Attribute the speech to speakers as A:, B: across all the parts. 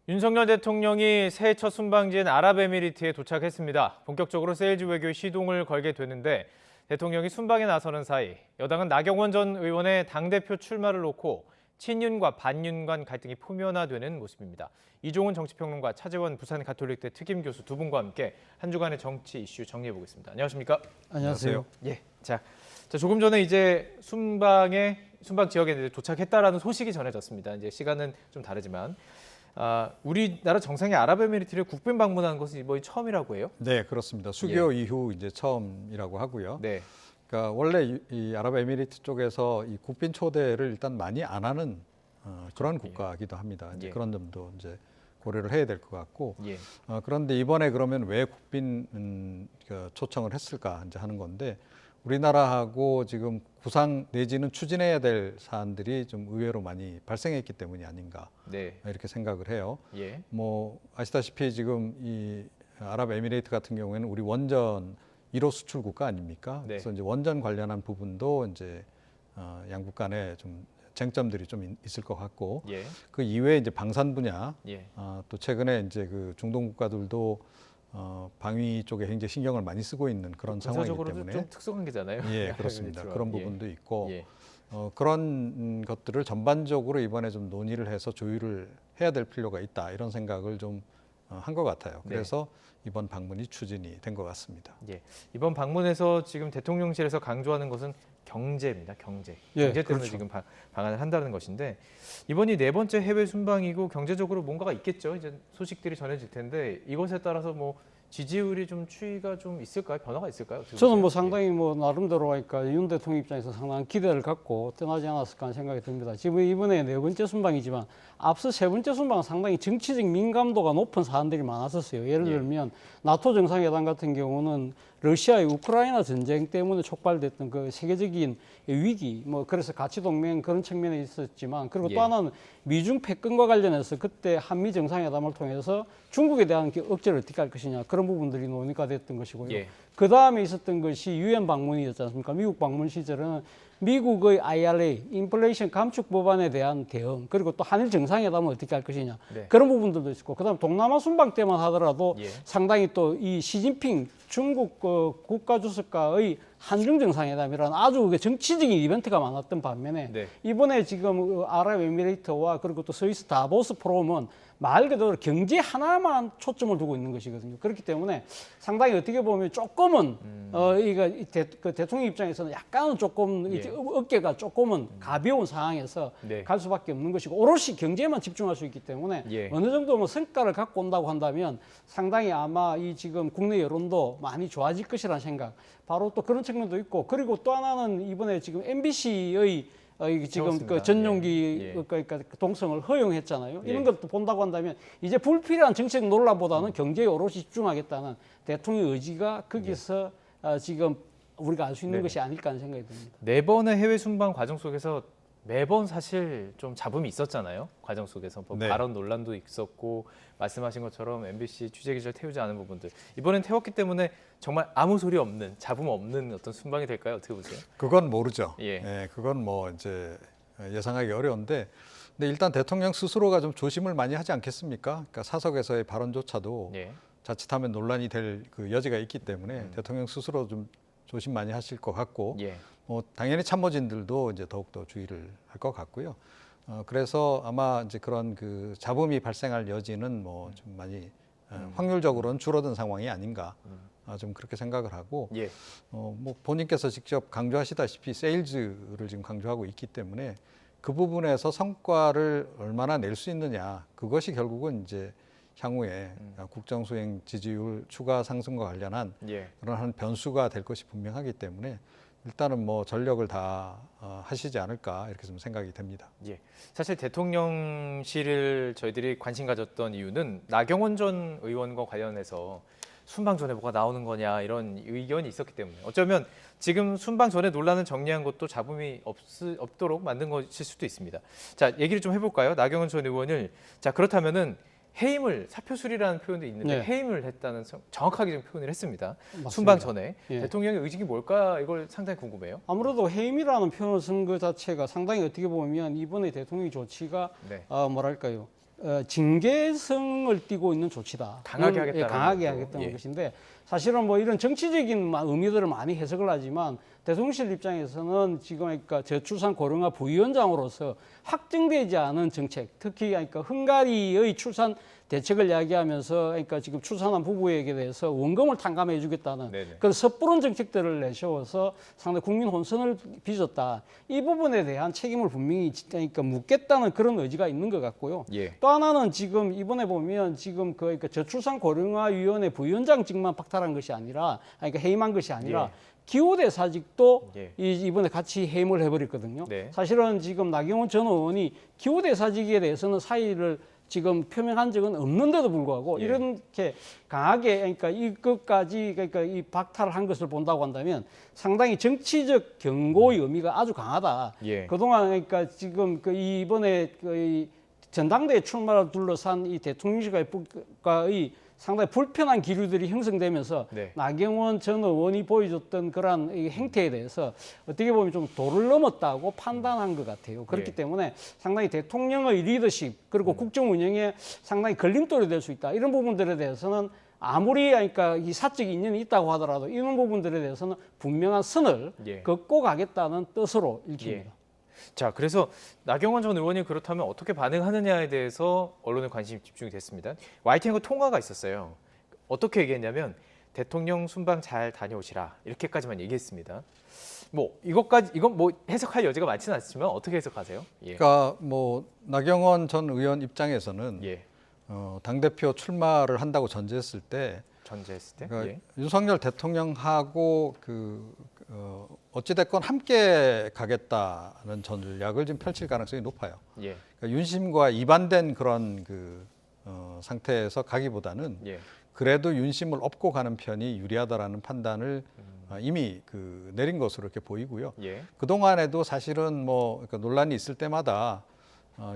A: 윤석열 대통령이 새해 첫 순방지인 아랍에미리트에 도착했습니다. 본격적으로 세일즈 외교에 시동을 걸게 되는데 대통령이 순방에 나서는 사이 여당은 나경원 전 의원의 당대표 출마를 놓고 친윤과 반윤 간 갈등이 표면화되는 모습입니다. 이종훈 정치평론가, 차재원 부산가톨릭대 특임교수 두 분과 함께 한 주간의 정치 이슈 정리해보겠습니다. 안녕하십니까?
B: 안녕하세요.
A: 예, 자, 조금 전에 이제 순방 지역에 도착했다라는 소식이 전해졌습니다. 이제 시간은 좀 다르지만 우리나라 정상이 아랍에미리트를 국빈 방문하는 것은 이번이 처음이라고 해요?
B: 네, 그렇습니다. 수교 이후 이제 처음이라고 하고요.
A: 네.
B: 그러니까 원래 이 아랍에미리트 쪽에서 이 국빈 초대를 일단 많이 안 하는 그런 국가이기도 합니다. 이제 그런 점도 이제 고려를 해야 될 것 같고. 그런데 이번에 그러면 왜 국빈 초청을 했을까 이제 하는 건데, 우리나라하고 지금 구상 내지는 추진해야 될 사안들이 좀 의외로 많이 발생했기 때문이 아닌가 이렇게 생각을 해요. 뭐 아시다시피 지금 이 아랍에미레이트 같은 경우에는 우리 원전 1호 수출 국가 아닙니까? 그래서 이제 원전 관련한 부분도 이제 양국 간에 좀 쟁점들이 좀 있을 것 같고, 그 이외에 이제 방산 분야, 또 최근에 이제 그 중동 국가들도 방위 쪽에 굉장히 신경을 많이 쓰고 있는 그런 상황이기 때문에
A: 좀 특수관계잖아요.
B: 예, 그렇습니다. 그런 부분도 있고 그런 것들을 전반적으로 이번에 좀 논의를 해서 조율을 해야 될 필요가 있다, 이런 생각을 좀 한 것 같아요. 그래서 이번 방문이 추진이 된 것 같습니다.
A: 이번 방문에서 지금 대통령실에서 강조하는 것은 경제입니다. 경제 때문에
B: 그렇죠.
A: 지금 방한을 한다는 것인데, 이번이 네 번째 해외 순방이고 경제적으로 뭔가가 있겠죠. 이제 소식들이 전해질 텐데 이것에 따라서 뭐 지지율이 좀 추이가 좀 있을까요? 변화가 있을까요?
C: 저는 뭐 상당히 뭐 나름대로 하니까 윤 대통령 입장에서 상당한 기대를 갖고 떠나지 않았을까 하는 생각이 듭니다. 지금 이번에 네 번째 순방이지만 앞서 세 번째 순방은 상당히 정치적 민감도가 높은 사안들이 많았었어요. 예를 들면 나토 정상회담 같은 경우는 러시아의 우크라이나 전쟁 때문에 촉발됐던 그 세계적인 위기, 뭐 그래서 가치 동맹 그런 측면에 있었지만, 그리고 또 하나는 미중 패권과 관련해서 그때 한미 정상회담을 통해서 중국에 대한 억제를 어떻게 할 것이냐, 그런 부분들이 논의가 됐던 것이고요. 그 다음에 있었던 것이 유엔 방문이었지 않습니까? 미국 방문 시절은 미국의 IRA, 인플레이션 감축 법안에 대한 대응, 그리고 또 한일 정상회담은 어떻게 할 것이냐, 그런 부분들도 있었고, 그다음 동남아 순방 때만 하더라도 상당히 또 이 시진핑 중국 국가주석과의 한중 정상회담이라는 아주 정치적인 이벤트가 많았던 반면에 이번에 지금 아랍에미레이트와 그리고 또 스위스 다보스 포럼은 말 그대로 경제 하나만 초점을 두고 있는 것이거든요. 그렇기 때문에 상당히 어떻게 보면 조금은 그 대통령 입장에서는 약간은 조금 어깨가 조금은 가벼운 상황에서 갈 수밖에 없는 것이고, 오롯이 경제만 집중할 수 있기 때문에 어느 정도 뭐 성과를 갖고 온다고 한다면 상당히 아마 이 지금 국내 여론도 많이 좋아질 것이라는 생각, 바로 또 그런 측면도 있고, 그리고 또 하나는 이번에 지금 MBC의 지금 그 전용기 그러니까 동성을 허용했잖아요. 이런 것도 본다고 한다면 이제 불필요한 정책 논란보다는 경제에 오롯이 집중하겠다는 대통령의 의지가 거기서 지금 우리가 알 수 있는 것이 아닐까 하는 생각이 듭니다.
A: 네 번의 해외 순방 과정 속에서 매번 사실 좀 잡음이 있었잖아요. 과정 속에서 발언 논란도 있었고, 말씀하신 것처럼 MBC 취재기자를 태우지 않은 부분들, 이번엔 태웠기 때문에 정말 아무 소리 없는, 잡음 없는 어떤 순방이 될까요? 어떻게 보세요?
B: 그건 모르죠. 그건 뭐 이제 예상하기 어려운데, 근데 일단 대통령 스스로가 좀 조심을 많이 하지 않겠습니까? 그러니까 사석에서의 발언조차도 자칫하면 논란이 될 그 여지가 있기 때문에 대통령 스스로 좀 조심 많이 하실 것 같고, 뭐 당연히 참모진들도 이제 더욱더 주의를 할 것 같고요. 그래서 아마 이제 그런 그 잡음이 발생할 여지는 뭐 좀 많이 확률적으로는 줄어든 상황이 아닌가, 좀 그렇게 생각을 하고, 뭐 본인께서 직접 강조하시다시피 세일즈를 지금 강조하고 있기 때문에 그 부분에서 성과를 얼마나 낼 수 있느냐, 그것이 결국은 이제 향후에 국정 수행 지지율 추가 상승과 관련한 그런 한 변수가 될 것이 분명하기 때문에 일단은 뭐 전력을 다 하시지 않을까, 이렇게 좀 생각이 됩니다.
A: 사실 대통령실을 저희들이 관심 가졌던 이유는 나경원 전 의원과 관련해서 순방 전에 뭐가 나오는 거냐, 이런 의견이 있었기 때문에, 어쩌면 지금 순방 전에 논란을 정리한 것도 잡음이 없도록 만든 것일 수도 있습니다. 자, 얘기를 좀 해볼까요? 나경원 전 의원을, 자, 그렇다면은 해임을, 사표 수리라는 표현도 있는데 해임을 했다는 정확하게 좀 표현을 했습니다. 맞습니다. 순방 전에 대통령의 의식이 뭘까, 이걸 상당히 궁금해요.
C: 아무래도 해임이라는 표현을 쓴 것 자체가 상당히 어떻게 보면 이번에 대통령의 조치가 뭐랄까요, 징계성을 띠고 있는 조치다.
A: 강하게 하겠다는
C: 강하게
A: 거죠.
C: 하겠다는
A: 예.
C: 것인데 사실은 뭐 이런 정치적인 의미들을 많이 해석을 하지만 대통령실 입장에서는 지금 그러니까 저출산 고령화 부위원장으로서 확정되지 않은 정책, 특히 그러니까 헝가리의 출산 대책을 이야기하면서 그러니까 지금 출산한 부부에게 대해서 원금을 탕감해 주겠다는 그런 섣부른 정책들을 내세워서 상당히 국민 혼선을 빚었다. 이 부분에 대한 책임을 분명히 그러니까 묻겠다는 그런 의지가 있는 것 같고요.
A: 예.
C: 또 하나는 지금 이번에 보면 지금 그러니까 저출산 고령화위원회 부위원장직만 박탈한 것이 아니라 그러니까 해임한 것이 아니라 기후대사직도 이번에 같이 해임을 해버렸거든요. 사실은 지금 나경원 전 의원이 기후대사직에 대해서는 사의를 지금 표명한 적은 없는데도 불구하고 이렇게 강하게 그러니까 이것까지 그러니까 이 박탈을 한 것을 본다고 한다면 상당히 정치적 경고의 의미가 아주 강하다. 그동안 그러니까 지금 그 이번에 그 전당대회 출마를 둘러싼 이 대통령실과의 상당히 불편한 기류들이 형성되면서 나경원 전 의원이 보여줬던 그러한 이 행태에 대해서 어떻게 보면 좀 도를 넘었다고 판단한 것 같아요. 그렇기 때문에 상당히 대통령의 리더십 그리고 국정 운영에 상당히 걸림돌이 될 수 있다. 이런 부분들에 대해서는 아무리 그러니까 이 사적 인연이 있다고 하더라도 이런 부분들에 대해서는 분명한 선을 긋고 가겠다는 뜻으로 읽힙니다.
A: 자, 그래서 나경원 전 의원이 그렇다면 어떻게 반응하느냐에 대해서 언론의 관심이 집중이 됐습니다. YTN과 통화가 있었어요. 어떻게 얘기했냐면 대통령 순방 잘 다녀오시라 이렇게까지만 얘기했습니다. 뭐 이건 뭐 해석할 여지가 많지는 않지만 어떻게 해석하세요?
B: 그러니까 뭐 나경원 전 의원 입장에서는 당 대표 출마를 한다고 전제했을 때 그러니까 윤석열 대통령하고 어찌됐건 함께 가겠다는 전략을 지금 펼칠 가능성이 높아요. 그러니까 윤심과 이반된 그런 상태에서 가기보다는 그래도 윤심을 업고 가는 편이 유리하다라는 판단을 이미 내린 것으로 이렇게 보이고요. 그 동안에도 사실은 뭐 그러니까 논란이 있을 때마다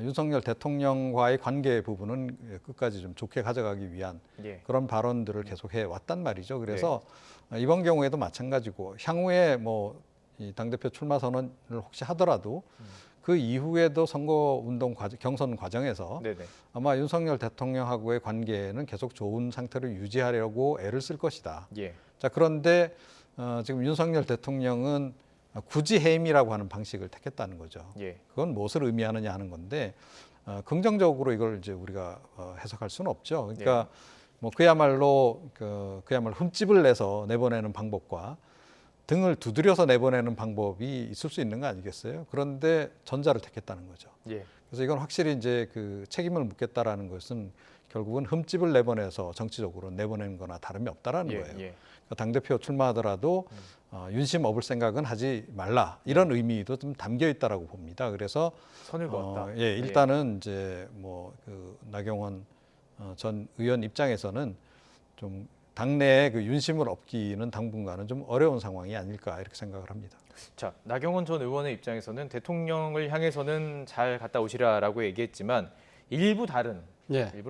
B: 윤석열 대통령과의 관계 부분은 끝까지 좀 좋게 가져가기 위한 그런 발언들을 계속해 왔단 말이죠. 그래서 이번 경우에도 마찬가지고 향후에 뭐 이 당대표 출마 선언을 혹시 하더라도 그 이후에도 선거운동 경선 과정에서 아마 윤석열 대통령하고의 관계는 계속 좋은 상태로 유지하려고 애를 쓸 것이다. 자, 그런데 지금 윤석열 대통령은 굳이 해임이라고 하는 방식을 택했다는 거죠. 그건 무엇을 의미하느냐 하는 건데 긍정적으로 이걸 이제 우리가 해석할 수는 없죠. 그러니까 뭐 그야말로 흠집을 내서 내보내는 방법과 등을 두드려서 내보내는 방법이 있을 수 있는 거 아니겠어요? 그런데 전자를 택했다는 거죠. 그래서 이건 확실히 이제 책임을 묻겠다라는 것은 결국은 흠집을 내보내서 정치적으로 내보내는 거나 다름이 없다라는 거예요. 그러니까 당대표 출마하더라도 윤심 업을 생각은 하지 말라. 이런 의미도 좀 담겨 있다라고 봅니다. 그래서
A: 선을 그었다.
B: 일단은 이제 뭐 나경원 전 의원 입장에서는 좀 당내에 윤심을 업기는 당분간은 좀 어려운 상황이 아닐까 이렇게 생각을 합니다.
A: 자, 나경원 전 의원의 입장에서는 대통령을 향해서는 잘 갔다 오시라라고 얘기했지만 일부러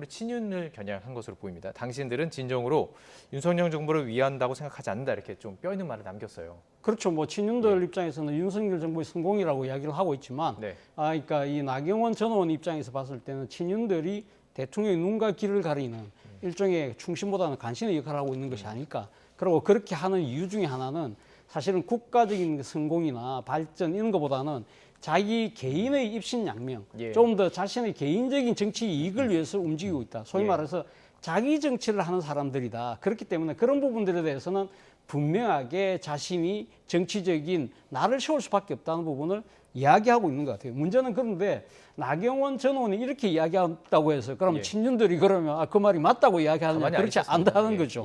A: 친윤을 겨냥한 것으로 보입니다. 당신들은 진정으로 윤석열 정부를 위한다고 생각하지 않는다 이렇게 좀 뼈 있는 말을 남겼어요.
C: 그렇죠. 뭐 친윤들 입장에서는 윤석열 정부의 성공이라고 이야기를 하고 있지만, 그러니까 이 나경원 전 의원 입장에서 봤을 때는 친윤들이 대통령의 눈과 귀를 가리는 일종의 충신보다는 간신의 역할을 하고 있는 것이 아닐까. 그리고 그렇게 하는 이유 중에 하나는 사실은 국가적인 성공이나 발전 이런 것보다는 자기 개인의 입신양명, 좀 더 자신의 개인적인 정치 이익을 위해서 움직이고 있다. 소위 말해서 자기 정치를 하는 사람들이다. 그렇기 때문에 그런 부분들에 대해서는 분명하게 자신이 정치적인 나를 세울 수밖에 없다는 부분을 이야기하고 있는 것 같아요. 문제는 그런데 나경원 전 의원이 이렇게 이야기한다고 해서 그럼 친윤들이 그러면 그 말이 맞다고 이야기하느냐 그렇지 않다는 거죠.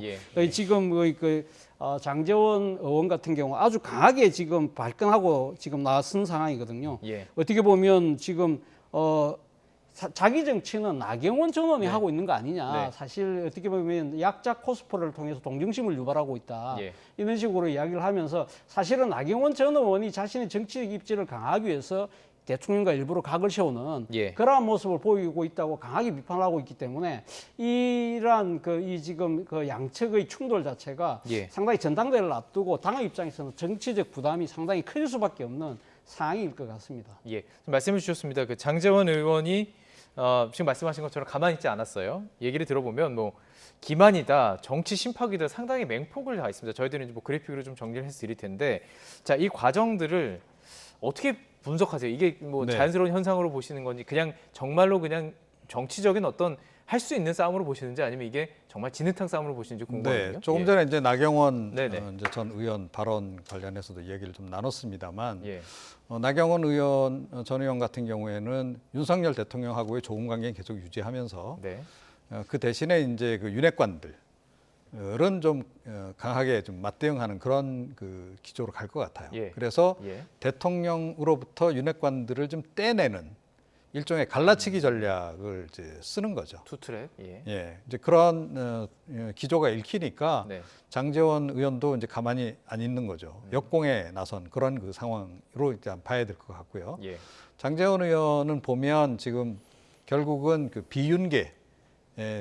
C: 지금 장제원 의원 같은 경우 아주 강하게 지금 발끈하고 지금 나선 상황이거든요. 어떻게 보면 지금 자기 정치는 나경원 전 의원이 하고 있는 거 아니냐. 사실 어떻게 보면 약자 코스프레를 통해서 동정심을 유발하고 있다. 이런 식으로 이야기를 하면서 사실은 나경원 전 의원이 자신의 정치적 입지를 강화하기 위해서 대통령과 일부러 각을 세우는 그러한 모습을 보이고 있다고 강하게 비판하고 있기 때문에 이러한 지금 양측의 충돌 자체가 상당히 전당대회를 앞두고 당의 입장에서는 정치적 부담이 상당히 클 수밖에 없는 상황일 것 같습니다.
A: 말씀해 주셨습니다. 장제원 의원이 지금 말씀하신 것처럼 가만히 있지 않았어요. 얘기를 들어보면 뭐 기만이다, 정치 심파기다 상당히 맹폭을 다 있습니다. 저희들은 이제 뭐 그래픽으로 좀 정리를 해서 드릴 텐데, 자, 이 과정들을 어떻게 분석하세요? 이게 뭐
B: 네.
A: 자연스러운 현상으로 보시는 건지, 그냥 정말로 그냥 정치적인 어떤 할 수 있는 싸움으로 보시는지, 아니면 이게 정말 진흙탕 싸움으로 보시는지 궁금하거든요.
B: 네, 조금 전에 이제 나경원
A: 네네.
B: 이제 전 의원 발언 관련해서도 얘기를 좀 나눴습니다만,
A: 예.
B: 나경원 의원 전 의원 같은 경우에는 윤석열 대통령하고의 좋은 관계 계속 유지하면서
A: 네.
B: 그 대신에 이제 그 윤핵관들은 좀 강하게 좀 맞대응하는 그런 그 기조로 갈 것 같아요.
A: 예.
B: 그래서
A: 예.
B: 대통령으로부터 윤핵관들을 좀 떼내는 일종의 갈라치기 전략을 이제 쓰는 거죠.
A: 투트랙. 예.
B: 예, 이제 그런 기조가 읽히니까
A: 네.
B: 장제원 의원도 이제 가만히 안 있는 거죠. 역공에 나선 그런 그 상황으로 일단 봐야 될 것 같고요.
A: 예.
B: 장제원 의원은 보면 지금 결국은 그 비윤계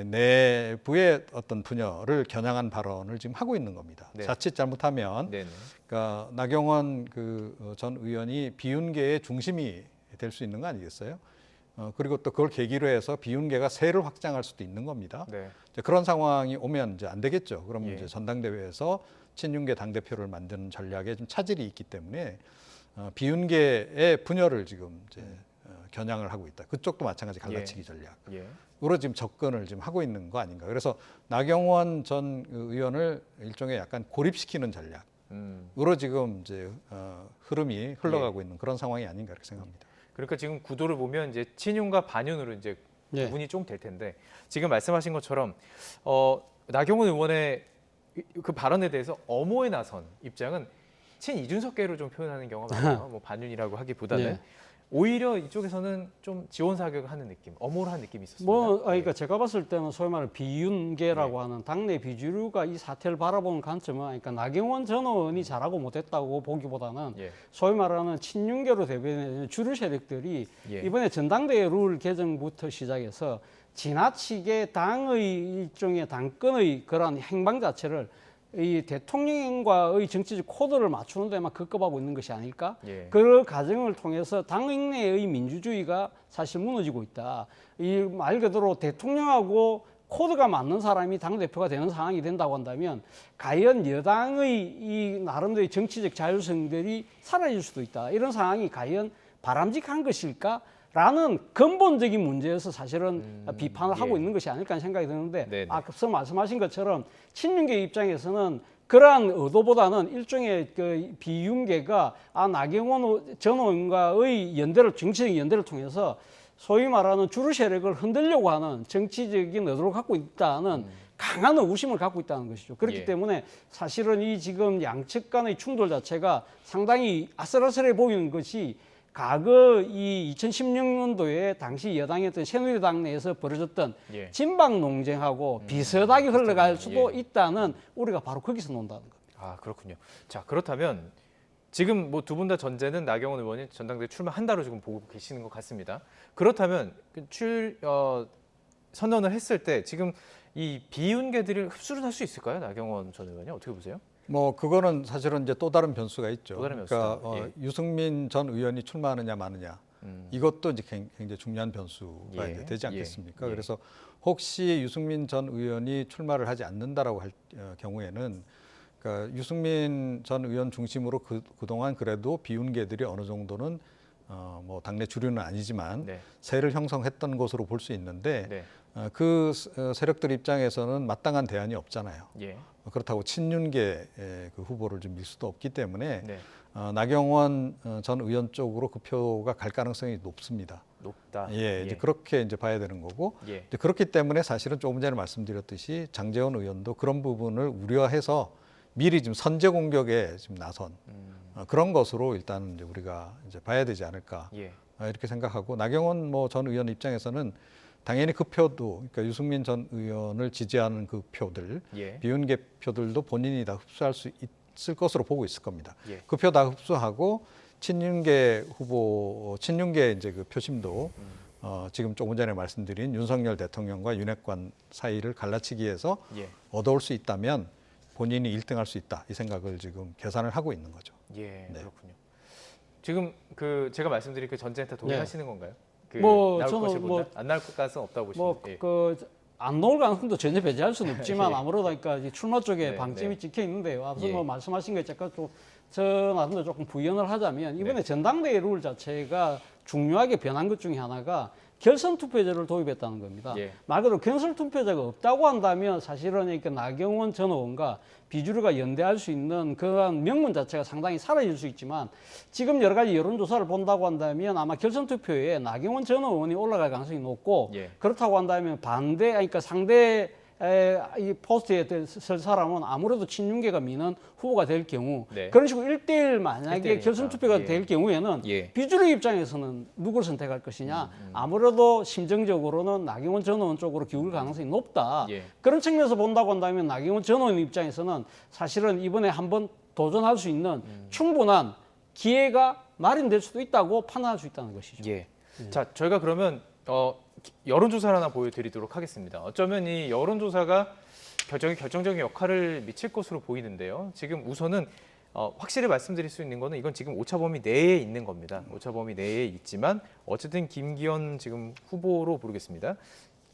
B: 내부의 어떤 분열을 겨냥한 발언을 지금 하고 있는 겁니다.
A: 네.
B: 자칫 잘못하면,
A: 네네.
B: 그러니까 나경원 그 전 의원이 비윤계의 중심이 될 수 있는 거 아니겠어요? 그리고 또 그걸 계기로 해서 비윤계가 세를 확장할 수도 있는 겁니다.
A: 네.
B: 이제 그런 상황이 오면 이제 안 되겠죠. 그러면
A: 예.
B: 이제 전당대회에서 친윤계 당대표를 만드는 전략에 좀 차질이 있기 때문에 비윤계의 분열을 지금 이제 겨냥을 하고 있다. 그쪽도 마찬가지 갈라치기 전략.
A: 예.
B: 으로 지금 접근을 지금 하고 있는 거 아닌가. 그래서 나경원 전 의원을 일종의 약간 고립시키는 전략으로 지금 이제 흐름이 흘러가고 있는 그런 상황이 아닌가 이렇게 생각합니다.
A: 그러니까 지금 구도를 보면 이제 친윤과 반윤으로 이제
C: 예.
A: 구분이 좀 될 텐데, 지금 말씀하신 것처럼 나경원 의원의 그 발언에 대해서 엄호에 나선 입장은 친 이준석계로 좀 표현하는 경우가 많아요. 뭐 반윤이라고 하기보다는
C: 예.
A: 오히려 이쪽에서는 좀 지원 사격을 하는 느낌, 엄호를 하는 느낌이 있었습니다.
C: 그러니까 제가 봤을 때는 소위 말하는 비윤계라고 하는 당내 비주류가 이 사태를 바라보는 관점은, 그러니까 나경원 전 의원이 잘하고 못했다고 보기보다는
A: 예.
C: 소위 말하는 친윤계로 대변되는 주류 세력들이
A: 예.
C: 이번에 전당대회 룰 개정부터 시작해서 지나치게 당의 일종의 당권의 그런 행방 자체를 이 대통령과의 정치적 코드를 맞추는 데만 급급하고 있는 것이 아닐까?
A: 예.
C: 그 과정을 통해서 당 내의 민주주의가 사실 무너지고 있다. 이 말 그대로 대통령하고 코드가 맞는 사람이 당대표가 되는 상황이 된다고 한다면, 과연 여당의 이 나름대로의 정치적 자율성들이 사라질 수도 있다. 이런 상황이 과연 바람직한 것일까? 라는 근본적인 문제에서 사실은 비판을 하고 있는 것이 아닐까 하는 생각이 드는데,
A: 네네.
C: 앞서 말씀하신 것처럼 친윤계 입장에서는 그러한 의도보다는 일종의 그 비윤계가 나경원 전 의원과의 연대를, 정치적 연대를 통해서 소위 말하는 주류 세력을 흔들려고 하는 정치적인 의도를 갖고 있다는 강한 의구심을 갖고 있다는 것이죠. 그렇기
A: 예.
C: 때문에 사실은 이 지금 양측 간의 충돌 자체가 상당히 아슬아슬해 보이는 것이, 과거 이 2016년도에 당시 여당이었던 새누리당 내에서 벌어졌던
A: 예.
C: 진박 논쟁하고 비슷하게 흘러갈 수도
A: 예.
C: 있다는 우리가 바로 거기서 논다는 겁니다.
A: 아, 그렇군요. 자, 그렇다면 지금 뭐 두 분 다 전제는 나경원 의원이 전당대회 출마한다로 지금 보고 계시는 것 같습니다. 그렇다면 선언을 했을 때 지금 이 비윤계들을 흡수를 할 수 있을까요? 나경원 전 의원이 어떻게 보세요?
B: 뭐 그거는 사실은 이제 또 다른 변수가 있죠.
A: 또 다른
B: 그러니까
A: 변수다. 예.
B: 유승민 전 의원이 출마하느냐 마느냐, 이것도 이제 굉장히 중요한 변수가
A: 예.
B: 이제 되지 않겠습니까?
A: 예.
B: 그래서 혹시 유승민 전 의원이 출마를 하지 않는다라고 할 경우에는, 그러니까 유승민 전 의원 중심으로 그동안 그래도 비윤계들이 어느 정도는 뭐 당내 주류는 아니지만
A: 네.
B: 세를 형성했던 것으로 볼 수 있는데,
A: 네.
B: 그 세력들 입장에서는 마땅한 대안이 없잖아요.
A: 예.
B: 그렇다고 친윤계 그 후보를 좀 밀 수도 없기 때문에
A: 네.
B: 나경원 전 의원 쪽으로 그 표가 갈 가능성이 높습니다.
A: 높다.
B: 예, 이제 그렇게 이제 봐야 되는 거고,
A: 예.
B: 이제 그렇기 때문에 사실은 조금 전에 말씀드렸듯이 장제원 의원도 그런 부분을 우려해서 미리 지금 선제 공격에 지금 나선 그런 것으로 일단 이제 우리가 이제 봐야 되지 않을까
A: 예.
B: 이렇게 생각하고, 나경원 뭐 전 의원 입장에서는 당연히 그 표도, 그러니까 유승민 전 의원을 지지하는 그 표들,
A: 예.
B: 비윤계 표들도 본인이 다 흡수할 수 있을 것으로 보고 있을 겁니다.
A: 예.
B: 그 표 다 흡수하고 친윤계 후보, 친윤계 이제 그 표심도 지금 조금 전에 말씀드린 윤석열 대통령과 윤핵관 사이를 갈라치기 위해서
A: 예.
B: 얻어올 수 있다면 본인이 1등할 수 있다, 이 생각을 지금 계산을 하고 있는 거죠.
A: 예.
B: 네.
A: 그렇군요. 지금 그 제가 말씀드린 그 전제한테 동의하시는 건가요?
C: 뭐
A: 나올
C: 저는
A: 것을
C: 뭐
A: 본다? 안 나올 가능성 없다고 보시나요? 예.
C: 안 나올 가능성도 전혀 배제할 수는 없지만
A: 예.
C: 아무래도 그러니까 이 출마 쪽에
A: 네,
C: 방침이
A: 네.
C: 찍혀 있는데요. 앞서
A: 예.
C: 뭐 말씀하신 것 잠깐 저 나름대로 조금 부연을 하자면 이번에
A: 네.
C: 전당대회 룰 자체가 중요하게 변한 것 중에 하나가 결선 투표제를 도입했다는 겁니다.
A: 예.
C: 말 그대로 결선 투표제가 없다고 한다면 사실은 그러니까 나경원 전 의원과 비주류가 연대할 수 있는 그런 명분 자체가 상당히 사라질 수 있지만 지금 여러 가지 여론조사를 본다고 한다면 아마 결선 투표에 나경원 전 의원이 올라갈 가능성이 높고
A: 예. 그렇다고
C: 한다면 그러니까 상대 이 포스트에 설 사람은 아무래도 친윤계가 미는 후보가 될 경우
A: 네.
C: 그런 식으로 1대1 만약에
A: 1대1이니까.
C: 결선 투표가
A: 예.
C: 될 경우에는
A: 예.
C: 비주류 입장에서는 누굴 선택할 것이냐 아무래도 심정적으로는 나경원 전 의원 쪽으로 기울일 가능성이 높다.
A: 예.
C: 그런 측면에서 본다고 한다면 나경원 전 의원 입장에서는 사실은 이번에 한번 도전할 수 있는 충분한 기회가 마련될 수도 있다고 판단할 수 있다는 것이죠.
A: 예. 자, 저희가 그러면 여론조사를 하나 보여드리도록 하겠습니다. 어쩌면 이 여론조사가 결정적인 역할을 미칠 것으로 보이는데요. 지금 우선은 확실히 말씀드릴 수 있는 거는 이건 지금 오차 범위 내에 있는 겁니다. 오차 범위 내에 있지만 어쨌든 김기현 지금 후보로 부르겠습니다.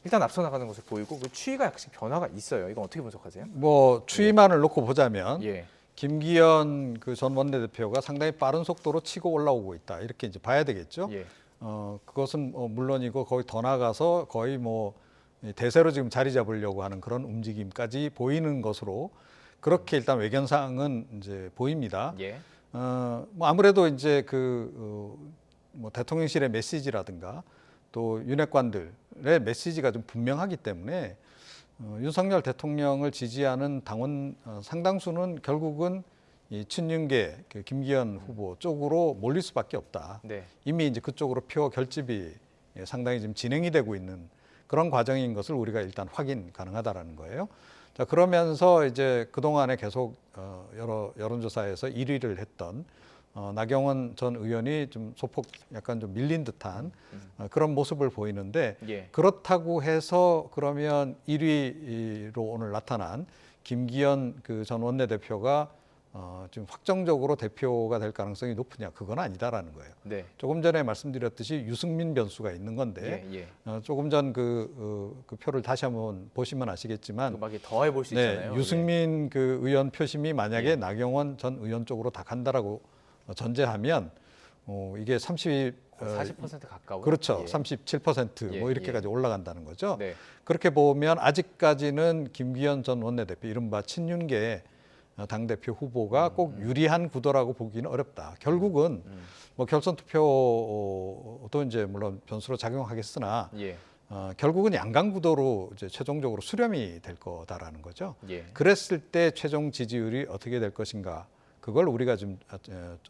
A: 일단 앞서 나가는 것을 보이고 그 추이가 약간 변화가 있어요. 이건 어떻게 분석하세요?
B: 뭐 추이만을 놓고 보자면
A: 예.
B: 김기현 그 전 원내대표가 상당히 빠른 속도로 치고 올라오고 있다. 이렇게 이제 봐야 되겠죠.
A: 예.
B: 그것은 물론이고 거의 더 나가서 거의 뭐 대세로 지금 자리 잡으려고 하는 그런 움직임까지 보이는 것으로 그렇게 일단 외견상은 이제 보입니다.
A: 예.
B: 뭐 아무래도 이제 뭐 대통령실의 메시지라든가 또 윤핵관들의 메시지가 좀 분명하기 때문에 윤석열 대통령을 지지하는 당원 상당수는 결국은 이 친윤계 김기현 후보 쪽으로 몰릴 수밖에 없다.
A: 네.
B: 이미 이제 그쪽으로 표 결집이 상당히 지금 진행이 되고 있는 그런 과정인 것을 우리가 일단 확인 가능하다라는 거예요. 자, 그러면서 이제 그동안에 계속 여러 여론조사에서 1위를 했던 나경원 전 의원이 좀 소폭 약간 좀 밀린 듯한 그런 모습을 보이는데
A: 예.
B: 그렇다고 해서 그러면 1위로 오늘 나타난 김기현 그 전 원내대표가 지금 확정적으로 대표가 될 가능성이 높으냐? 그건 아니다라는 거예요.
A: 네.
B: 조금 전에 말씀드렸듯이 유승민 변수가 있는 건데
A: 예.
B: 조금 전 그 표를 다시 한번 보시면 아시겠지만
A: 막 더해 볼 수 있잖아요.
B: 유승민 그 의원 표심이 만약에
A: 예.
B: 나경원 전 의원 쪽으로 다 간다라고 전제하면 이게
A: 40% 가까워.
B: 그렇죠.
A: 예.
B: 37%
A: 예,
B: 뭐 이렇게까지 올라간다는 거죠.
A: 네.
B: 그렇게 보면 아직까지는 김기현 전 원내대표 이른바 친윤계 당대표 후보가 꼭 유리한 구도라고 보기는 어렵다. 결국은 뭐 결선 투표도 이제 물론 변수로 작용하겠으나
A: 예.
B: 결국은 양강 구도로 이제 최종적으로 수렴이 될 거다라는 거죠.
A: 예.
B: 그랬을 때 최종 지지율이 어떻게 될 것인가 그걸 우리가 좀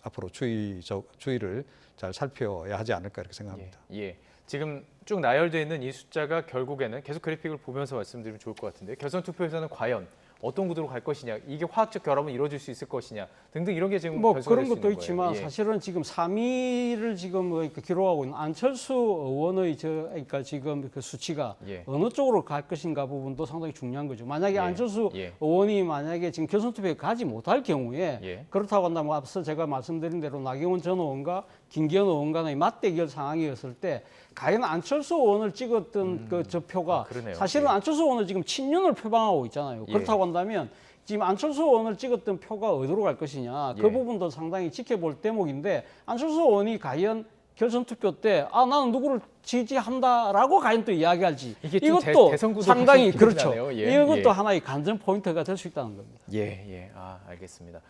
B: 앞으로 추이를 잘 살펴야 하지 않을까 이렇게 생각합니다.
A: 예. 지금 쭉 나열되어 있는 이 숫자가 결국에는 계속 그래픽을 보면서 말씀드리면 좋을 것 같은데 결선 투표에서는 과연 어떤 구도로 갈 것이냐, 이게 화학적 결합은 이루어질 수 있을 것이냐 등등 이런 게 지금
C: 뭐
A: 변수가
C: 그런
A: 될수
C: 것도
A: 있는
C: 있지만
A: 거예요. 예.
C: 사실은 지금 3위를 지금 그러니까 기록하고 있는 안철수 의원의 그러니까 지금 그 수치가
A: 예.
C: 어느 쪽으로 갈 것인가 부분도 상당히 중요한 거죠. 만약에
A: 예.
C: 안철수
A: 예.
C: 의원이 만약에 지금 결선 투표에 가지 못할 경우에
A: 예.
C: 그렇다고 한다면 앞서 제가 말씀드린 대로 나경원 전 의원과 김기현 의원 간의 맞대결 상황이었을 때 과연 안철수 의원을 찍었던 그 저 표가
A: 그러네요.
C: 사실은
A: 예.
C: 안철수 의원은 지금 친윤을 표방하고 있잖아요.
A: 예.
C: 그렇다고 한다면 지금 안철수 의원을 찍었던 표가 어디로 갈 것이냐 그
A: 예.
C: 부분도 상당히 지켜볼 대목인데 안철수 의원이 과연 결선 투표 때 나는 누구를 지지한다라고 과연 또 이야기할지
A: 이게 좀
C: 이것도
A: 대선 구도가
C: 상당히
A: 좀
C: 그렇죠.
A: 기대나네요. 예.
C: 이것도
A: 예.
C: 하나의 관전 포인트가 될 수 있다는 겁니다.
A: 예. 알겠습니다.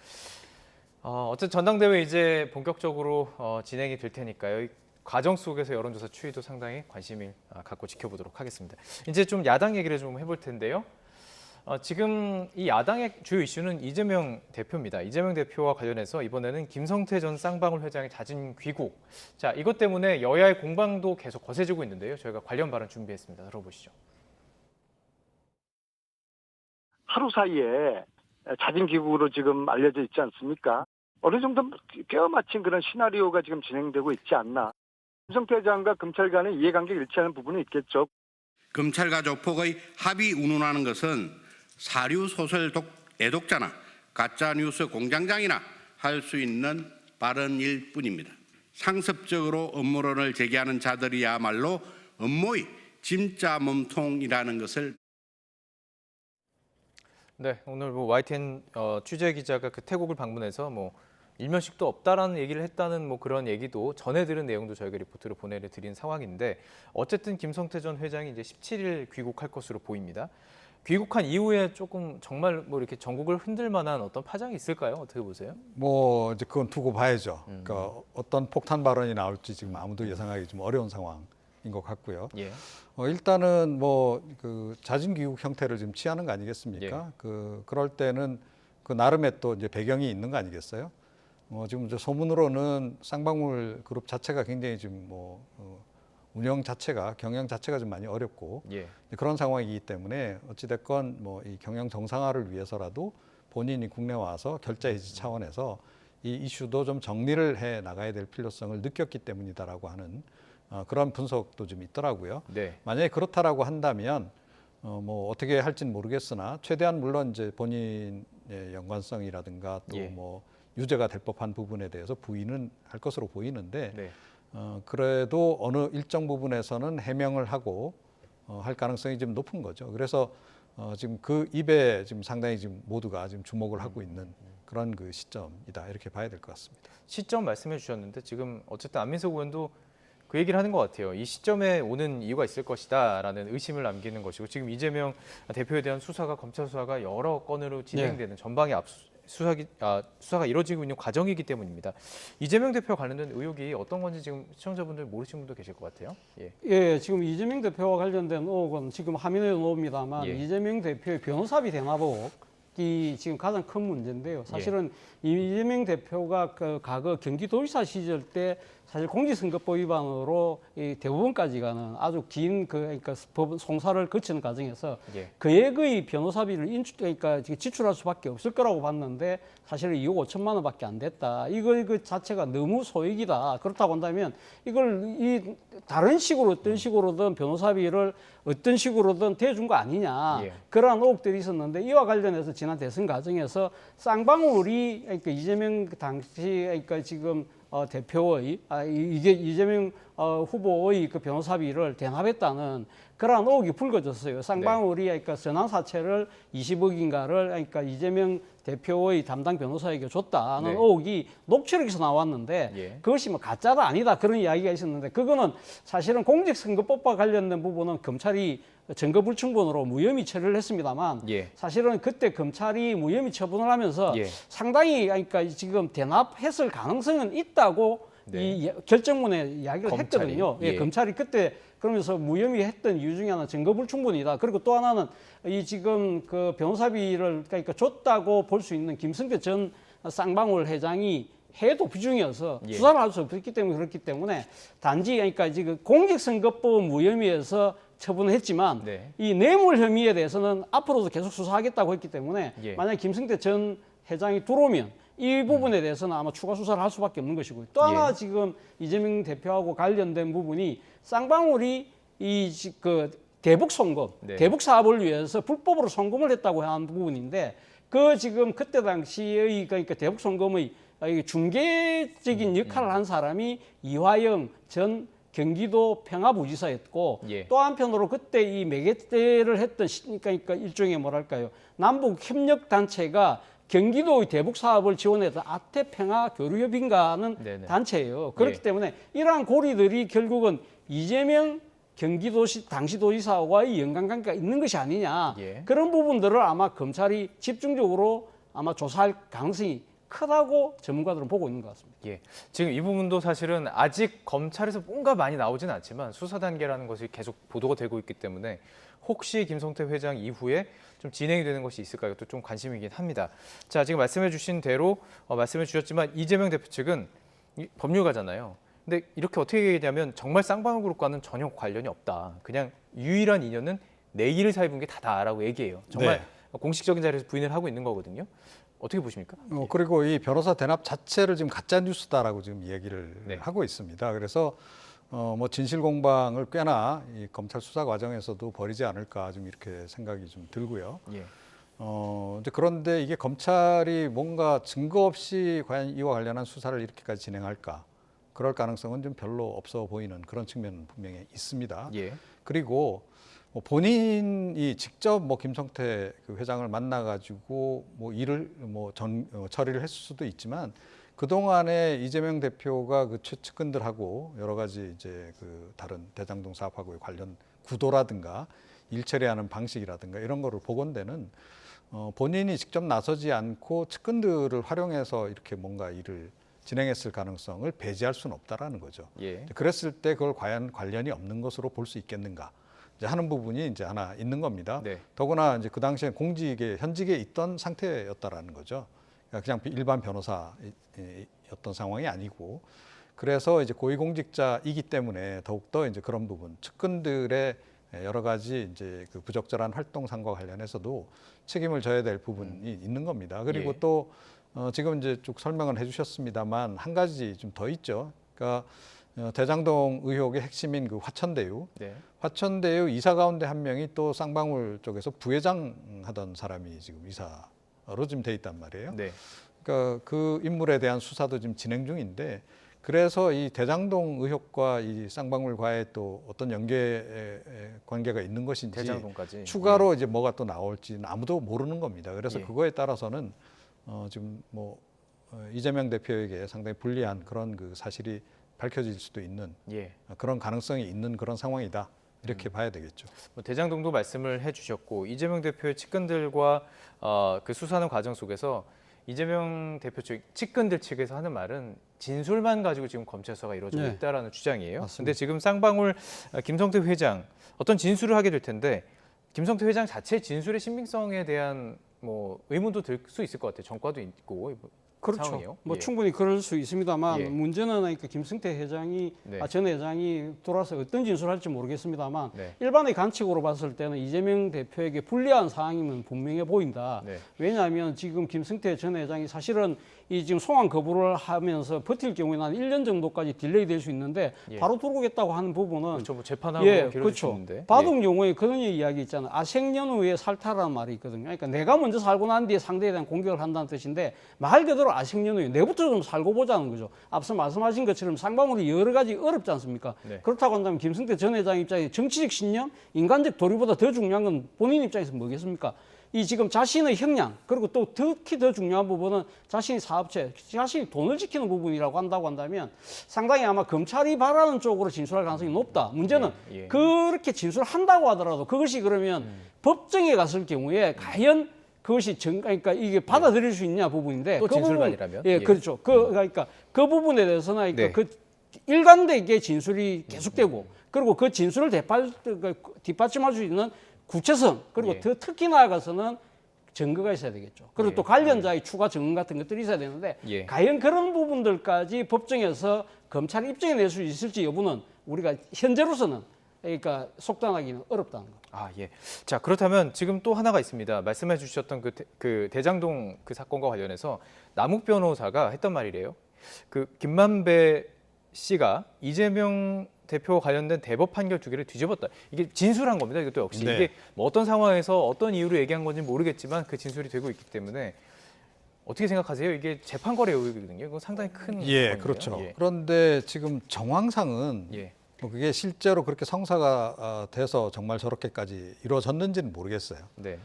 A: 어쨌든 전당대회 이제 본격적으로 진행이 될 테니까요. 이 과정 속에서 여론조사 추이도 상당히 관심을 갖고 지켜보도록 하겠습니다. 이제 좀 야당 얘기를 좀 해볼 텐데요. 지금 이 야당의 주요 이슈는 이재명 대표입니다. 이재명 대표와 관련해서 이번에는 김성태 전 쌍방울 회장의 자진 귀국. 자, 이것 때문에 여야의 공방도 계속 거세지고 있는데요. 저희가 관련 발언 준비했습니다. 들어보시죠.
D: 하루 사이에 자진 귀국으로 지금 알려져 있지 않습니까? 어느 정도 꿰어 맞춘 그런 시나리오가 지금 진행되고 있지 않나. 김성태 회장과 검찰 간의 이해관계가 일치하는 부분이 있겠죠.
E: 검찰과 조폭의 합의 운운하는 것은 사류 소설 애독자나 가짜 뉴스 공장장이나 할 수 있는 발언일 뿐입니다. 상습적으로 업무론을 제기하는 자들이야말로 업무의 진짜 몸통이라는 것을.
A: 네, 오늘 YTN 취재 기자가 그 태국을 방문해서 일면식도 없다라는 얘기를 했다는 그런 얘기도 전해 들은 내용도 저희가 리포트로 보내드린 상황인데, 어쨌든 김성태 전 회장이 이제 17일 귀국할 것으로 보입니다. 귀국한 이후에 조금 정말 이렇게 전국을 흔들 만한 어떤 파장이 있을까요? 어떻게 보세요?
B: 이제 그건 두고 봐야죠. 그러니까 어떤 폭탄 발언이 나올지 지금 아무도 예상하기 좀 어려운 상황인 것 같고요.
A: 예.
B: 일단은 그 자진 귀국 형태를 지금 취하는 거 아니겠습니까?
A: 예.
B: 그럴 때는 그 나름의 또 이제 배경이 있는 거 아니겠어요? 지금 이제 소문으로는 쌍방울 그룹 자체가 굉장히 지금 운영 자체가, 경영 자체가 좀 많이 어렵고
A: 예.
B: 그런 상황이기 때문에 어찌됐건 이 경영 정상화를 위해서라도 본인이 국내 와서 결자 해지 차원에서 이 이슈도 좀 정리를 해 나가야 될 필요성을 느꼈기 때문이다라고 하는 그런 분석도 좀 있더라고요.
A: 네.
B: 만약에 그렇다라고 한다면 어떻게 할지는 모르겠으나 최대한 물론 이제 본인의 연관성이라든가 또
A: 예.
B: 유죄가 될 법한 부분에 대해서 부인은 할 것으로 보이는데
A: 네.
B: 그래도 어느 일정 부분에서는 해명을 하고 할 가능성이 좀 높은 거죠. 그래서 지금 그 입에 지금 상당히 지금 모두가 지금 주목을 하고 있는 그런 그 시점이다, 이렇게 봐야 될 것 같습니다.
A: 시점 말씀해 주셨는데 지금 어쨌든 안민석 의원도 그 얘기를 하는 것 같아요. 이 시점에 오는 이유가 있을 것이다라는 의심을 남기는 것이고, 지금 이재명 대표에 대한 수사가, 검찰 수사가 여러 건으로 진행되는 전방의 수사가 이루어지고 있는 과정이기 때문입니다. 이재명 대표와 관련된 의혹이 어떤 건지 지금 시청자분들 모르시는 분도 계실 것 같아요.
C: 예, 지금 이재명 대표와 관련된 의혹은 지금 화면에 나옵니다만,
A: 예.
C: 이재명 대표의 변호사비 대납 의혹이 지금 가장 큰 문제인데요. 사실은 이재명 대표가 그 과거 경기도지사 시절 때 사실 공직선거법 위반으로 이 대법원까지 가는 아주 긴 그러니까 법 송사를 거치는 과정에서
A: 예.
C: 그액의 변호사비를 그러니까 지출할 수밖에 없을 거라고 봤는데 사실은 2억 5천만 원밖에 안 됐다. 이거 자체가 너무 소액이다. 그렇다고 한다면 이걸 다른 식으로 어떤 식으로든 변호사비를 어떤 식으로든 대준 거 아니냐.
A: 예.
C: 그러한 의혹들이 있었는데, 이와 관련해서 지난 대선 과정에서 쌍방울이 그러니까 이재명 당시 그러니까 지금 대표의 이게 이재명 후보의 그 변호사비를 대납했다는 그러한 의혹이 불거졌어요. 쌍방울이 그러니까 전환 사채를 20억인가를 그러니까 이재명 대표의 담당 변호사에게 줬다는 의혹이 녹취록에서 나왔는데 그것이 가짜다 아니다 그런 이야기가 있었는데, 그거는 사실은 공직선거법과 관련된 부분은 검찰이 증거불충분으로 무혐의 처리를 했습니다만 사실은 그때 검찰이 무혐의 처분을 하면서 상당히 그러니까 지금 대납했을 가능성은 있다고 이 결정문에 이야기를 했거든요. 검찰이 그때 그러면서 무혐의 했던 이유 중에 하나는 증거불충분이다. 그리고 또 하나는 이 지금 그 변호사비를 그러니까 줬다고 볼 수 있는 김성태 전 쌍방울 회장이 해도 비중이어서 수사를 할 수 없기 때문에 그렇기 때문에 단지 그러니까 지금 공직선거법 무혐의에서 처분을 했지만 이 뇌물 혐의에 대해서는 앞으로도 계속 수사하겠다고 했기 때문에 만약 김성태 전 회장이 들어오면 이 부분에 대해서는 아마 추가 수사를 할 수밖에 없는 것이고요. 또 하나 지금 이재명 대표하고 관련된 부분이 쌍방울이 그 대북 송금, 대북 사업을 위해서 불법으로 송금을 했다고 하는 부분인데, 그 지금 그때 당시의 그러니까 대북 송금의 중개적인 역할을 한 사람이 이화영 전 경기도 평화부지사였고 또 한편으로 그때 이 매개대를 했던 그러니까 일종의 뭐랄까요, 남북 협력 단체가 경기도의 대북 사업을 지원했던 아태평화교류협인가는 단체예요. 그렇기 때문에 이러한 고리들이 결국은 이재명 경기도시 당시 도지사와의 연관관계가 있는 것이 아니냐. 그런 부분들을 아마 검찰이 집중적으로 아마 조사할 가능성이 크다고 전문가들은 보고 있는 것 같습니다.
A: 지금 이 부분도 사실은 아직 검찰에서 뭔가 많이 나오지는 않지만 수사 단계라는 것이 계속 보도가 되고 있기 때문에 혹시 김성태 회장 이후에 좀 진행이 되는 것이 있을까, 이것도 좀 관심이긴 합니다. 자, 지금 말씀해 주신 대로 말씀해 주셨지만 이재명 대표 측은 법률가잖아요. 근데 이렇게 어떻게 얘기하냐면 정말 쌍방울 그룹과는 전혀 관련이 없다. 그냥 유일한 인연은 내 일을 살본 게 다다라고 얘기해요. 정말 공식적인 자리에서 부인을 하고 있는 거거든요. 어떻게 보십니까?
B: 그리고 이 변호사 대납 자체를 지금 가짜 뉴스다라고 지금 얘기를 하고 있습니다. 그래서 뭐 진실 공방을 꽤나 이 검찰 수사 과정에서도 벌이지 않을까 좀 이렇게 생각이 좀 들고요. 이제 그런데 이게 검찰이 뭔가 증거 없이 과연 이와 관련한 수사를 이렇게까지 진행할까? 그럴 가능성은 좀 별로 없어 보이는 그런 측면은 분명히 있습니다.
A: 예.
B: 그리고 뭐 본인이 직접 뭐 김성태 그 회장을 만나가지고 뭐 일을 처리를 했을 수도 있지만 그 동안에 이재명 대표가 그 측근들하고 여러 가지 이제 그 다른 대장동 사업하고의 관련 구도라든가 일 처리하는 방식이라든가 이런 거를 보건대는 본인이 직접 나서지 않고 측근들을 활용해서 이렇게 뭔가 일을 진행했을 가능성을 배제할 수는 없다라는 거죠.
A: 예.
B: 그랬을 때 그걸 과연 관련이 없는 것으로 볼 수 있겠는가 이제 하는 부분이 이제 하나 있는 겁니다.
A: 네.
B: 더구나 이제 그 당시에 현직에 있던 상태였다라는 거죠. 그냥 일반 변호사였던 상황이 아니고 그래서 이제 고위공직자이기 때문에 더욱더 이제 그런 부분 측근들의 여러 가지 이제 그 부적절한 활동상과 관련해서도 책임을 져야 될 부분이 있는 겁니다. 그리고
A: 예.
B: 또 지금 이제 쭉 설명을 해주셨습니다만 한 가지 좀 더 있죠. 그러니까 대장동 의혹의 핵심인 그 화천대유,
A: 네.
B: 화천대유 이사 가운데 한 명이 또 쌍방울 쪽에서 부회장 하던 사람이 지금 이사로 지금 돼 있단 말이에요.
A: 네.
B: 그러니까 그 인물에 대한 수사도 지금 진행 중인데 그래서 이 대장동 의혹과 이 쌍방울과의 또 어떤 관계가 있는 것인지
A: 대장동까지
B: 추가로 이제 뭐가 또 나올지는 아무도 모르는 겁니다. 그래서
A: 예.
B: 그거에 따라서는 지금 이재명 대표에게 상당히 불리한 그런 그 사실이 밝혀질 수도 있는
A: 예.
B: 그런 가능성이 있는 그런 상황이다. 이렇게 봐야 되겠죠.
A: 뭐 대장동도 말씀을 해주셨고 이재명 대표의 측근들과 그 수사하는 과정 속에서 이재명 대표 측 측근들 측에서 하는 말은 진술만 가지고 지금 검찰 수사가 이루어지고
C: 네.
A: 있다라는 주장이에요.
C: 맞습니다.
A: 그런데 지금 쌍방울 김성태 회장 어떤 진술을 하게 될 텐데 김성태 회장 자체 진술의 신빙성에 대한 뭐 의문도 들 수 있을 것 같아요. 전과도 있고
C: 그렇죠.
A: 상황이에요.
C: 뭐
A: 예.
C: 충분히 그럴 수 있습니다만
A: 예.
C: 문제는 그러니까 김성태 회장이
A: 네.
C: 전 회장이 돌아서 어떤 진술을 할지 모르겠습니다만
A: 네.
C: 일반의 관측으로 봤을 때는 이재명 대표에게 불리한 상황이면 분명해 보인다.
A: 네.
C: 왜냐하면 지금 김성태 전 회장이 사실은 이 지금 송환 거부를 하면서 버틸 경우에는 한 1년 정도까지 딜레이 될 수 있는데
A: 예.
C: 바로 들어오겠다고 하는 부분은
A: 그렇죠. 뭐 재판하고
C: 예,
A: 길어질 수
C: 그렇죠.
A: 있는데.
C: 바둑 용어에 그런 이야기 있잖아요. 아생년후에 살타라는 말이 있거든요. 그러니까 내가 먼저 살고 난 뒤에 상대에 대한 공격을 한다는 뜻인데 말 그대로 아생년후에 내부터 좀 살고 보자는 거죠. 앞서 말씀하신 것처럼 쌍방울이 여러 가지 어렵지 않습니까?
A: 네.
C: 그렇다고 한다면 김성태 전 회장 입장에 정치적 신념, 인간적 도리보다 더 중요한 건 본인 입장에서 뭐겠습니까? 이 지금 자신의 형량 그리고 또 특히 더 중요한 부분은 자신의 사업체, 자신이 돈을 지키는 부분이라고 한다고 한다면 상당히 아마 검찰이 바라는 쪽으로 진술할 가능성이 높다. 문제는
A: 예.
C: 그렇게 진술한다고 하더라도 그것이 그러면 법정에 갔을 경우에 과연 그것이 그러니까 이게 받아들일 수 있냐 부분인데
A: 또
C: 그
A: 진술만이라면?
C: 부분, 예,
A: 예.
C: 그렇죠. 그러니까 그 부분에 대해서는 그러니까
A: 네.
C: 그 일관되게 진술이 계속되고 그리고 그 진술을 뒷받침할 수 있는 구체성 그리고
A: 예.
C: 더 특히 나아가서는 증거가 있어야 되겠죠. 그리고
A: 예.
C: 또 관련자의 추가 증언 같은 것들이 있어야 되는데
A: 예.
C: 과연 그런 부분들까지 법정에서 검찰이 입증해 낼 수 있을지 여부는 우리가 현재로서는 그러니까 속단하기는 어렵다는 거.
A: 아, 예. 자, 그렇다면 지금 또 하나가 있습니다. 말씀해 주셨던 그 대장동 그 사건과 관련해서 남욱 변호사가 했던 말이래요. 그 김만배 씨가 이재명 대표와 관련된 대법 판결 2개를 뒤집었다. 이게 진술한 겁니다. 이것도 역시
B: 네.
A: 이게 뭐 어떤 상황에서 어떤 이유로 얘기한 건지 모르겠지만 그 진술이 되고 있기 때문에 어떻게 생각하세요? 이게 재판 거래 의혹이거든요. 이건 상당히 큰
B: 예,
A: 사건이에요.
B: 그렇죠.
A: 예.
B: 그런데 지금 정황상은
A: 예.
B: 뭐 그게 실제로 그렇게 성사가 돼서 정말 저렇게까지 이루어졌는지는 모르겠어요.
A: 네.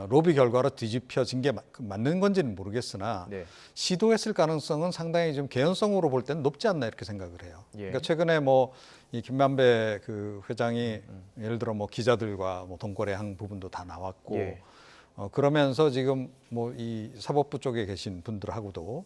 B: 로비 결과로 뒤집혀진 게 맞는 건지는 모르겠으나
A: 네.
B: 시도했을 가능성은 상당히 좀 개연성으로 볼 때는 높지 않나 이렇게 생각을 해요.
A: 예.
B: 그러니까 최근에 뭐 이 김만배 그 회장이 예를 들어 뭐 기자들과 뭐 돈거래한 부분도 다 나왔고
A: 예.
B: 그러면서 지금 뭐 이 사법부 쪽에 계신 분들하고도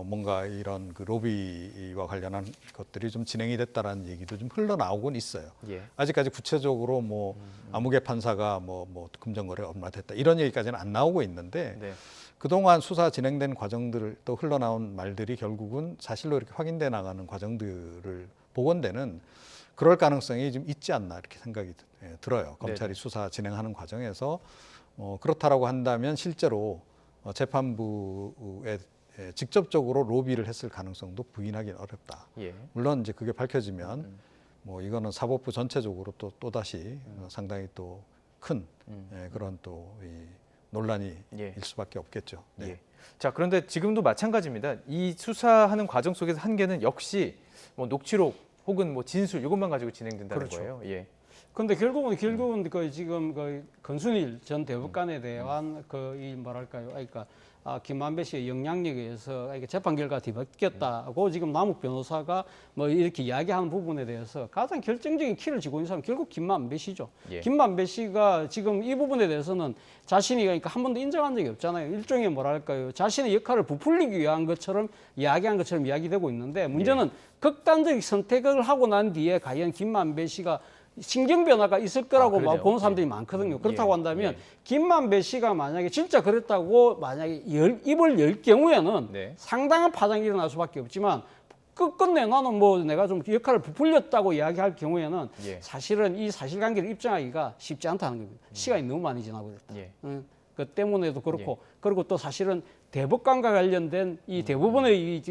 B: 뭔가 이런 그 로비와 관련한 것들이 좀 진행이 됐다라는 얘기도 좀 흘러나오곤 있어요.
A: 예.
B: 아직까지 구체적으로 뭐 아무개 판사가 뭐 금전거래 얼마 됐다 이런 얘기까지는 안 나오고 있는데
A: 네.
B: 그동안 수사 진행된 과정들 또 흘러나온 말들이 결국은 사실로 이렇게 확인돼 나가는 과정들을 보건대는 그럴 가능성이 좀 있지 않나 이렇게 생각이 들어요. 검찰이 수사 진행하는 과정에서 그렇다라고 한다면 실제로 재판부에 직접적으로 로비를 했을 가능성도 부인하기는 어렵다.
A: 예.
B: 물론 이제 그게 밝혀지면 뭐 이거는 사법부 전체적으로 또 다시 상당히 또 큰 그런 또 이 논란이
A: 예.
B: 일 수밖에 없겠죠. 네.
A: 예. 자, 그런데 지금도 마찬가지입니다. 이 수사하는 과정 속에서 한계는 역시 뭐 녹취록 혹은 뭐 진술 이것만 가지고 진행된다는
C: 그렇죠.
A: 거예요. 예.
C: 근데 결국은 그 지금 그 건순일 전 대법관에 대한 그 이 뭐랄까요, 그러니까 김만배 씨의 영향력에 의해서 재판 결과 뒤바뀌었다고 지금 남욱 변호사가 뭐 이렇게 이야기하는 부분에 대해서 가장 결정적인 키를 쥐고 있는 사람은 결국 김만배 씨죠.
A: 예.
C: 김만배 씨가 지금 이 부분에 대해서는 자신이 그러니까 한 번도 인정한 적이 없잖아요. 일종의 뭐랄까요, 자신의 역할을 부풀리기 위한 것처럼 이야기한 것처럼 이야기되고 있는데 문제는 극단적 선택을 하고 난 뒤에 과연 김만배 씨가 신경 변화가 있을 거라고 막 보는 사람들이 많거든요. 그렇다고 한다면 김만배 씨가 만약에 진짜 그랬다고 만약에 입을 열 경우에는 상당한 파장이 일어날 수밖에 없지만 끝끝내 나는 뭐 내가 좀 역할을 부풀렸다고 이야기할 경우에는 사실은 이 사실관계를 입증하기가 쉽지 않다는 겁니다. 시간이 너무 많이 지나고 있다. 그 때문에도 그렇고 그리고 또 사실은 대법관과 관련된 이 대부분의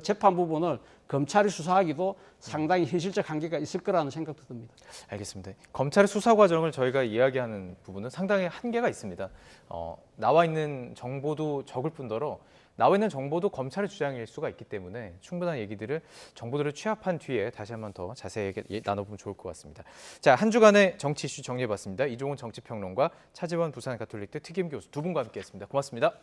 C: 재판 부분을 검찰이 수사하기도 상당히 현실적 한계가 있을 거라는 생각도 듭니다.
A: 알겠습니다. 검찰의 수사 과정을 저희가 이야기하는 부분은 상당히 한계가 있습니다. 나와 있는 정보도 적을 뿐더러 나와 있는 정보도 검찰의 주장일 수가 있기 때문에 충분한 정보들을 취합한 뒤에 다시 한번 더 자세히 나눠보면 좋을 것 같습니다. 자, 한 주간의 정치 이슈 정리해봤습니다. 이종훈 정치평론가, 차재원 부산 가톨릭대 특임 교수 두 분과 함께했습니다. 고맙습니다.